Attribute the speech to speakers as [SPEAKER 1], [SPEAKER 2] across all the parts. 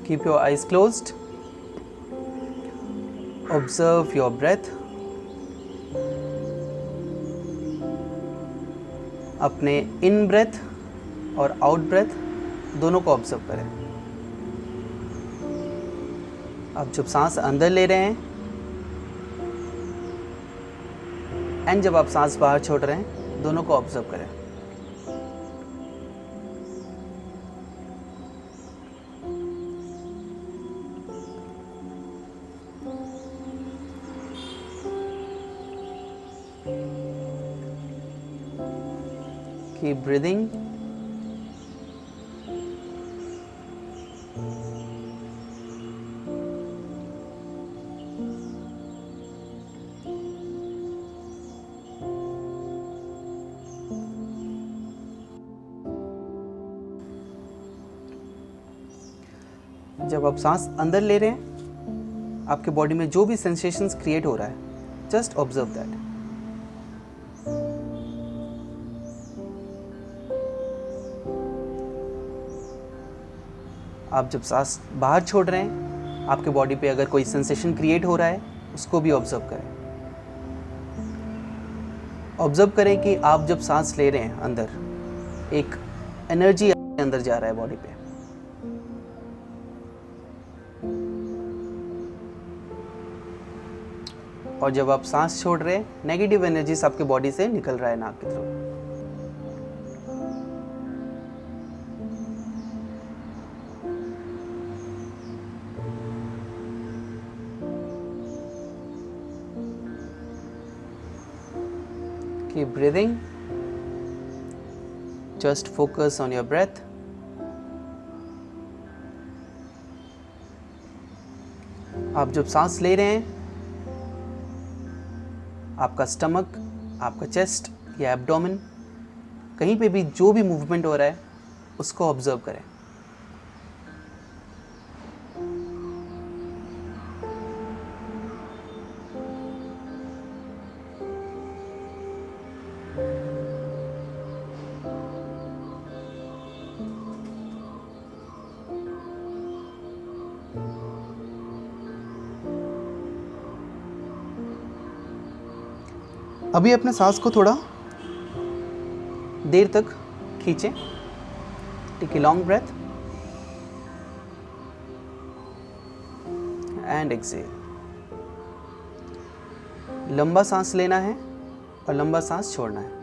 [SPEAKER 1] Keep your eyes closed. Observe your breath. अपने इन breath और out breath दोनों को ऑब्जर्व करें। आप जब सांस अंदर ले रहे हैं एंड जब आप सांस बाहर छोड़ रहे हैं, दोनों को ऑब्जर्व करें। Keep breathing. जब आप सांस अंदर ले रहे हैं, आपके बॉडी में जो भी सेंसेशंस क्रिएट हो रहा है, जस्ट ऑब्जर्व दैट। आप जब सांस बाहर छोड़ रहे हैं, आपके बॉडी पे अगर कोई सेंसेशन क्रिएट हो रहा है, उसको भी ऑब्जर्व करें। ऑब्जर्व करें कि आप जब सांस ले रहे हैं अंदर, एक एनर्जी अंदर जा रहा है बॉडी पे। और जब आप सांस छोड़ रहे हैं, नेगेटिव एनर्जीज आपके बॉडी से निकल रहा है नाक के through. Keep breathing. Just focus on your breath. आप जब सांस ले रहे हैं, आपका स्टमक, आपका चेस्ट या एब्डोमेन, कहीं पे भी जो भी मूवमेंट हो रहा है, उसको ऑब्जर्व करें। अभी अपने सांस को थोड़ा देर तक खींचें। Take a long breath and exhale. लंबा सांस लेना है और लंबा सांस छोड़ना है।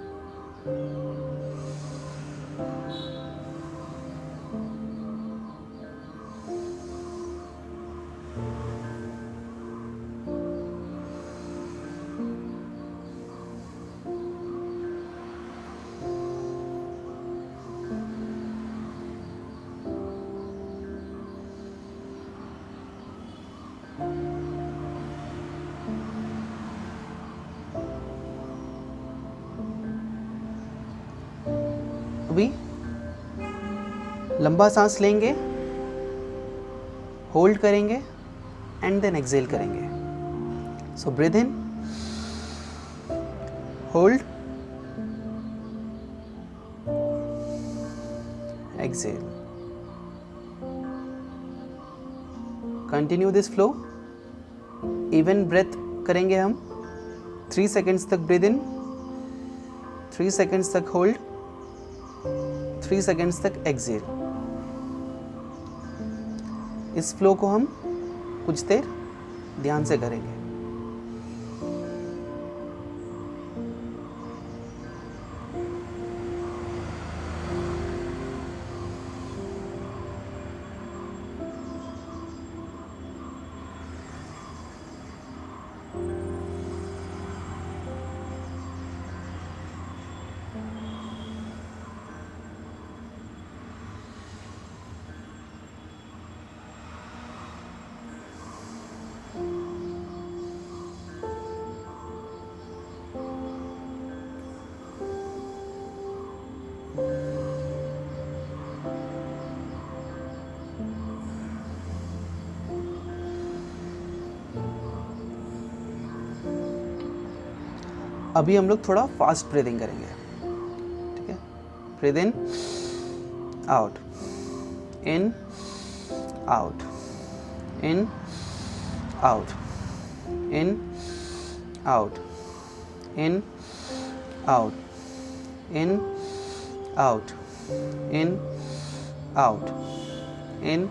[SPEAKER 1] अभी लंबा सांस लेंगे, होल्ड करेंगे एंड देन एक्सेल करेंगे। So breathe in, hold, exhale. Continue this flow. Even breath करेंगे हम। 3 सेकेंड्स तक ब्रीथ इन, 3 सेकेंड्स तक होल्ड, 3 सेकेंड्स तक एक्सेल। इस फ्लो को हम कुछ देर ध्यान से करेंगे। अभी हम लोग थोड़ा फास्ट ब्रीदिंग करेंगे, ठीक है। Breathe in, out, in, out. in, out, in, out, in, out, in, out, in, out, in,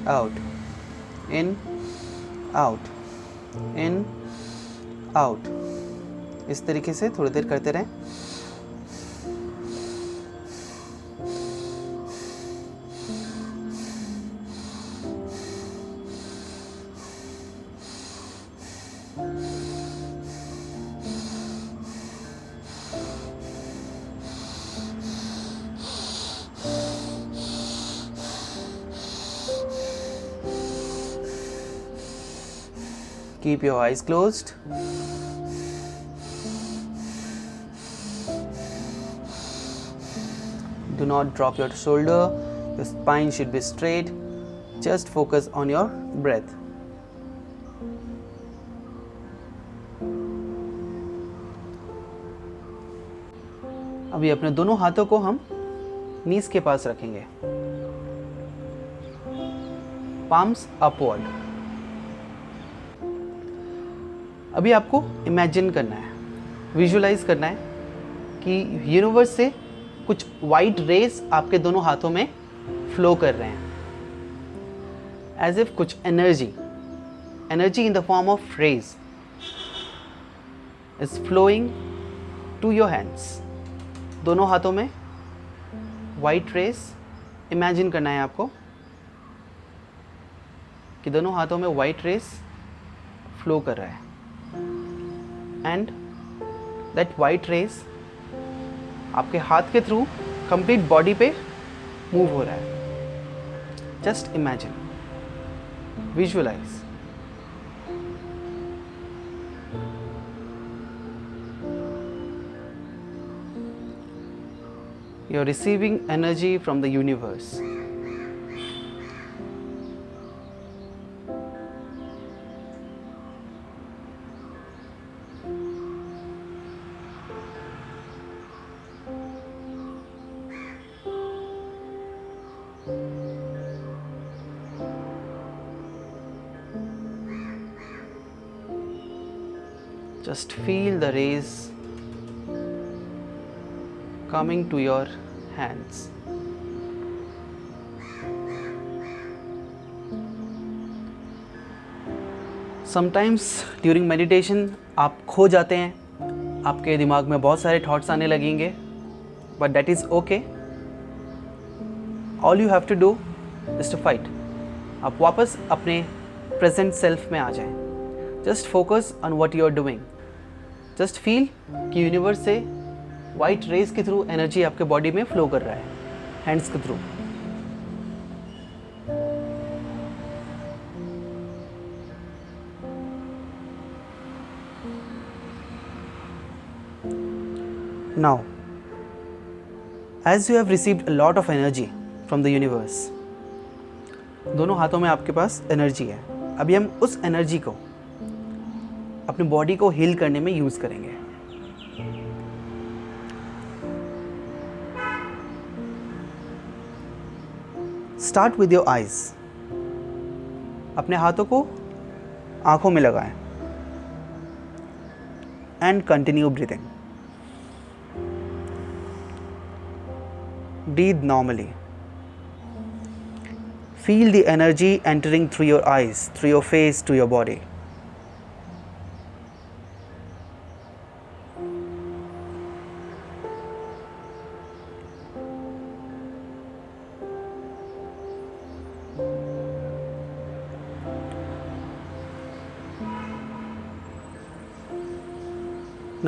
[SPEAKER 1] out, in, out, in, out. इस तरीके से थोड़ी देर करते रहें. Keep your eyes closed. Do not drop your shoulder. Your spine should be straight. Just focus on your breath. अभी अपने दोनों हाथों को हम नीज के पास रखेंगे. Palms upward. अभी आपको इमेजिन करना है, विजुअलाइज करना है कि यूनिवर्स से कुछ वाइट रेस आपके दोनों हाथों में फ्लो कर रहे हैं. एज इफ कुछ energy in the form of rays is flowing to your hands. दोनों हाथों में वाइट रेस इमेजिन करना है आपको कि दोनों हाथों में वाइट रेस फ्लो कर रहा है. एंड दैट वाइट रेस आपके हाथ के थ्रू कंप्लीट बॉडी पे मूव हो रहा है. Just imagine, visualise. You are receiving energy from the universe. Just feel the rays coming to your hands. Sometimes during meditation आप खो जाते हैं, आपके दिमाग में बहुत सारे थॉट्स आने लगेंगे, but that is okay. All you have to do is to fight. आप वापस अपने present self में आ जाएं. Just focus on what you are doing. Just feel कि यूनिवर्स से वाइट रेज के थ्रू एनर्जी आपके बॉडी में फ्लो कर रहा है, हैंड्स के through. Now, as you have received a lot of energy from the universe, दोनों हाथों में आपके पास एनर्जी है. अभी हम उस एनर्जी को अपनी बॉडी को हील करने में यूज करेंगे. Start with your eyes. अपने हाथों को आंखों में लगाएं and continue breathing. Breathe normally. Feel the energy entering through your eyes, through your face, to your body.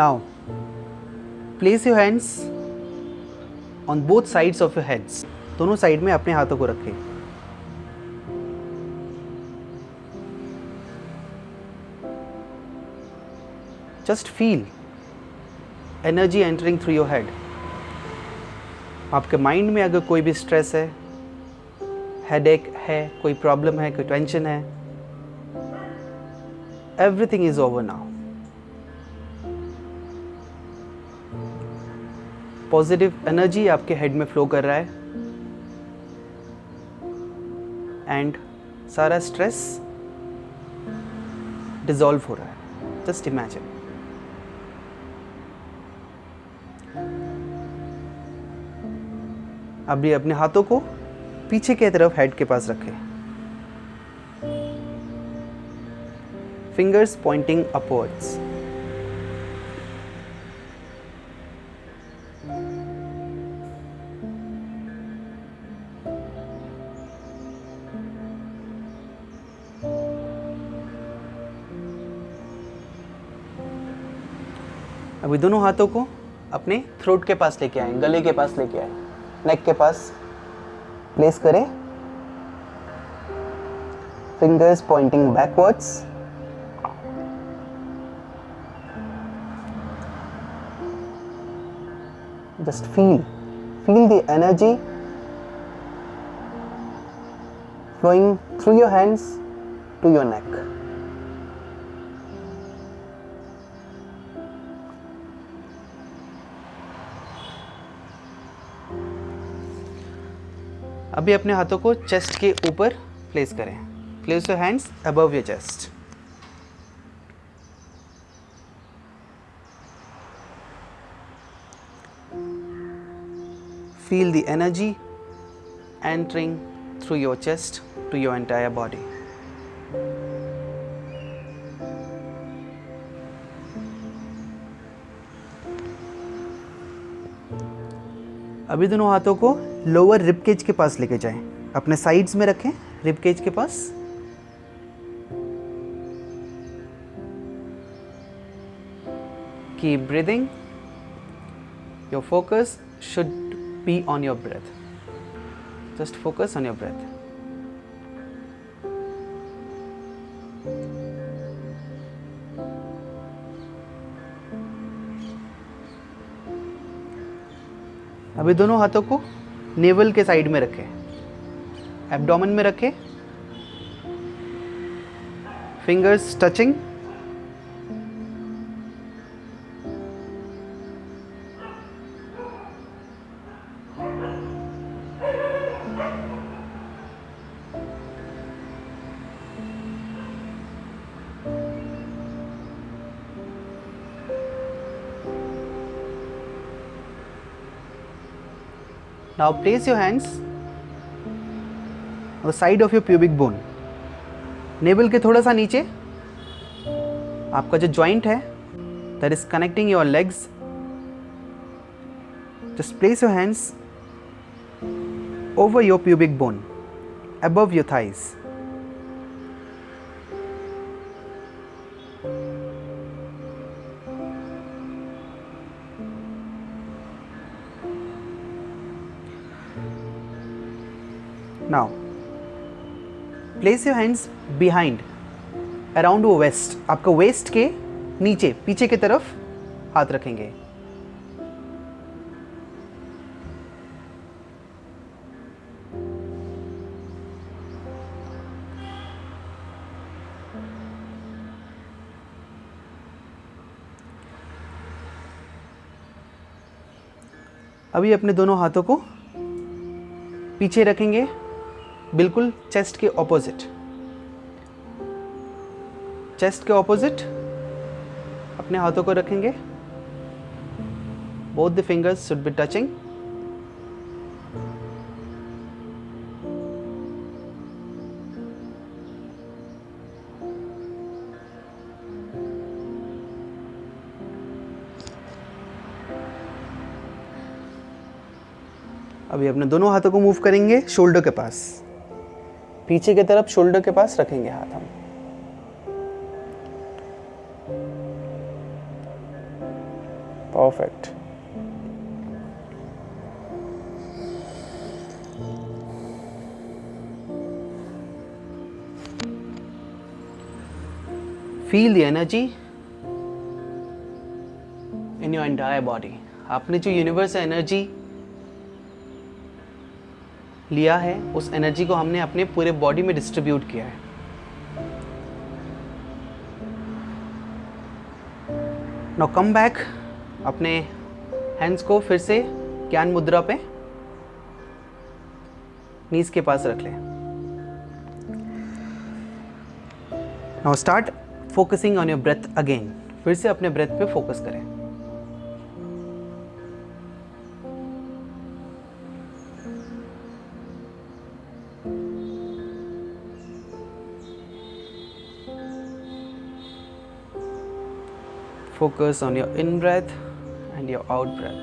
[SPEAKER 1] Now, place your hands on both sides of your heads. दोनों side में अपने हाथों को रखें. Just feel energy entering through your head. आपके mind में अगर कोई भी स्ट्रेस है, हेडेक है, कोई प्रॉब्लम है, कोई टेंशन है, everything is over now. Positive energy आपके हेड में फ्लो कर रहा है. एंड सारा स्ट्रेस डिसॉल्व हो रहा है। Just imagine. अभी अपने हाथों को पीछे की तरफ हेड के पास रखें, फिंगर्स पॉइंटिंग अपवर्ड्स। अभी दोनों हाथों को अपने थ्रोट के पास लेके आए, गले के पास लेके आए, नेक के पास प्लेस करें, fingers pointing backwards. Just feel the energy flowing through your hands to your neck. अभी अपने हाथों को चेस्ट के ऊपर प्लेस करें। Place your hands above your chest. Feel the energy entering through your chest to your entire body. अभी दोनों हाथों को लोअर रिब केज के पास लेके जाएं, अपने साइड्स में रखें, रिब केज के पास। Keep breathing. Your focus should be on your breath. Just focus on your breath. अभी दोनों हाथों को नेवल के साइड में रखें, एब्डोमेन में रखें, fingers touching. Now place your hands on the side of your pubic bone. Naval के थोड़ा सा नीचे आपका जो जॉइंट है that is connecting your legs. Just place your hands over your pubic bone, above your thighs. Now, place your hands behind, around your waist. आपका waist के नीचे, पीछे की तरफ हाथ रखेंगे। अभी अपने दोनों हाथों को पीछे रखेंगे, बिल्कुल चेस्ट के ऑपोजिट। चेस्ट के ऑपोजिट अपने हाथों को रखेंगे। Both the fingers should be touching. अभी अपने दोनों हाथों को मूव करेंगे शोल्डर के पास, पीछे की तरफ शोल्डर के पास रखेंगे हाथ हम। Perfect. Feel the energy in your entire body. आपने जो यूनिवर्स से एनर्जी लिया है, उस एनर्जी को हमने अपने पूरे बॉडी में डिस्ट्रीब्यूट किया है। नाउ कम बैक, अपने हैंड्स को फिर से ज्ञान मुद्रा पे नीज के पास रख लें। Now start focusing on your breath again. फिर से अपने ब्रेथ पे फोकस करें। Focus on your in breath and your out breath.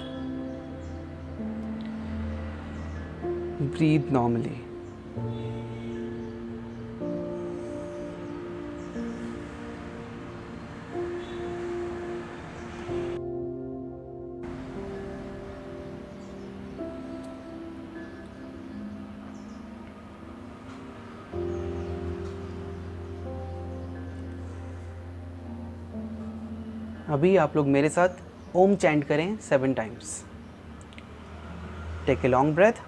[SPEAKER 1] Breathe normally. अभी आप लोग मेरे साथ ओम चैंट करें 7 times. Take a long breath.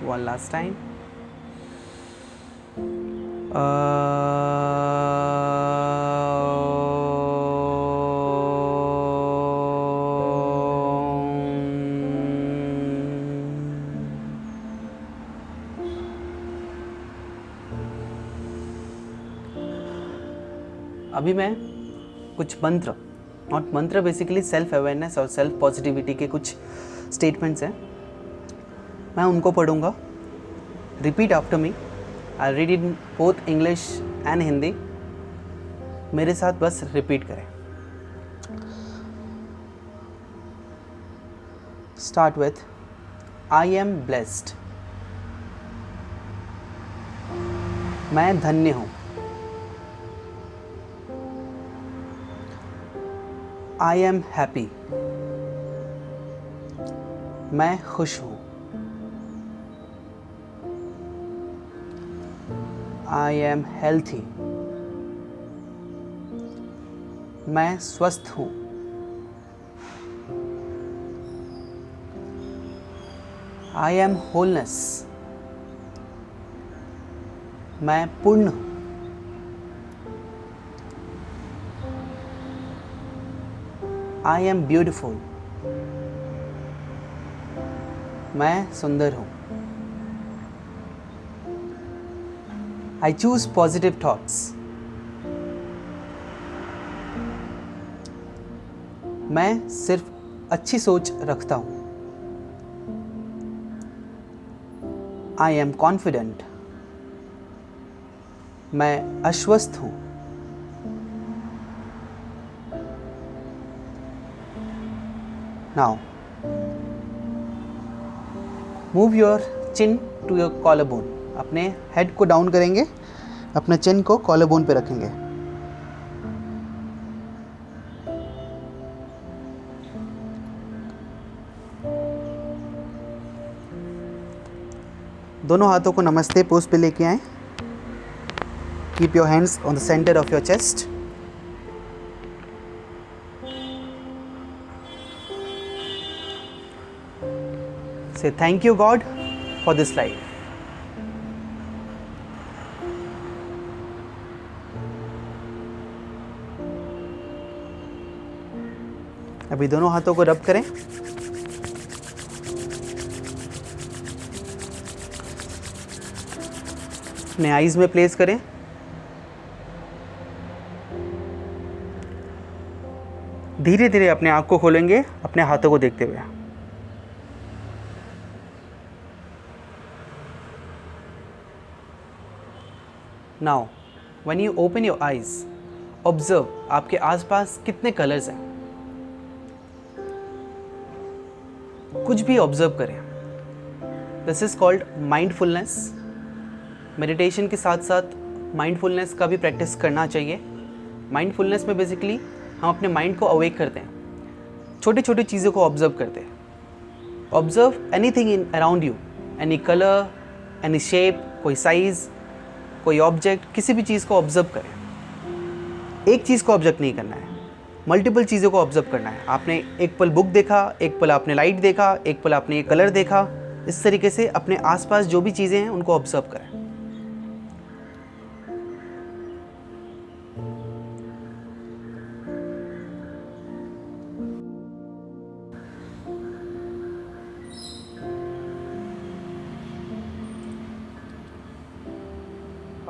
[SPEAKER 1] One last time. अभी मैं कुछ मंत्र, not mantra, basically self awareness और सेल्फ पॉजिटिविटी के कुछ स्टेटमेंट्स हैं, मैं उनको पढ़ूंगा। Repeat after me. I read in both English and Hindi. मेरे साथ बस रिपीट करें। Start with I am blessed. मैं धन्य हूँ। I am happy. मैं खुश हूँ। I am healthy. मैं स्वस्थ हूँ। I am wholeness. मैं पूर्ण हूँ। I am beautiful. मैं सुंदर हूँ। I choose positive thoughts. मैं सिर्फ अच्छी सोच रखता हूँ। I am confident. मैं आश्वस्त हूँ। Now move your chin to your collarbone. अपने हेड को डाउन करेंगे, अपने चिन को कॉलरबोन पे रखेंगे। दोनों हाथों को नमस्ते पोज पे लेके आए। Keep your hands on the centre of your chest. Say thank you God for this life. अभी दोनों हाथों को रब करें। अपने आईज में प्लेस करें। धीरे धीरे अपने आँख को खोलेंगे अपने हाथों को देखते हुए। Now when you open your eyes, observe आपके आसपास कितने कलर्स हैं। कुछ भी ऑब्जर्व करें। This is called mindfulness. Meditation के साथ साथ माइंडफुलनेस का भी प्रैक्टिस करना चाहिए। माइंडफुलनेस में बेसिकली हम अपने माइंड को अवेक करते हैं, छोटी छोटी चीज़ों को ऑब्जर्व करते हैं। Observe anything in around you, any colour, any shape, कोई साइज़, कोई ऑब्जेक्ट, किसी भी चीज़ को ऑब्जर्व करें। एक चीज़ को ऑब्जर्व नहीं करना है, मल्टीपल चीज़ों को ऑब्जर्व करना है। आपने एक पल बुक देखा, एक पल आपने लाइट देखा, एक पल आपने कलर देखा। इस तरीके से अपने आसपास जो भी चीज़ें हैं उनको ऑब्जर्व करें।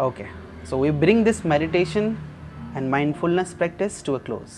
[SPEAKER 1] Okay, so we bring this meditation and mindfulness practice to a close.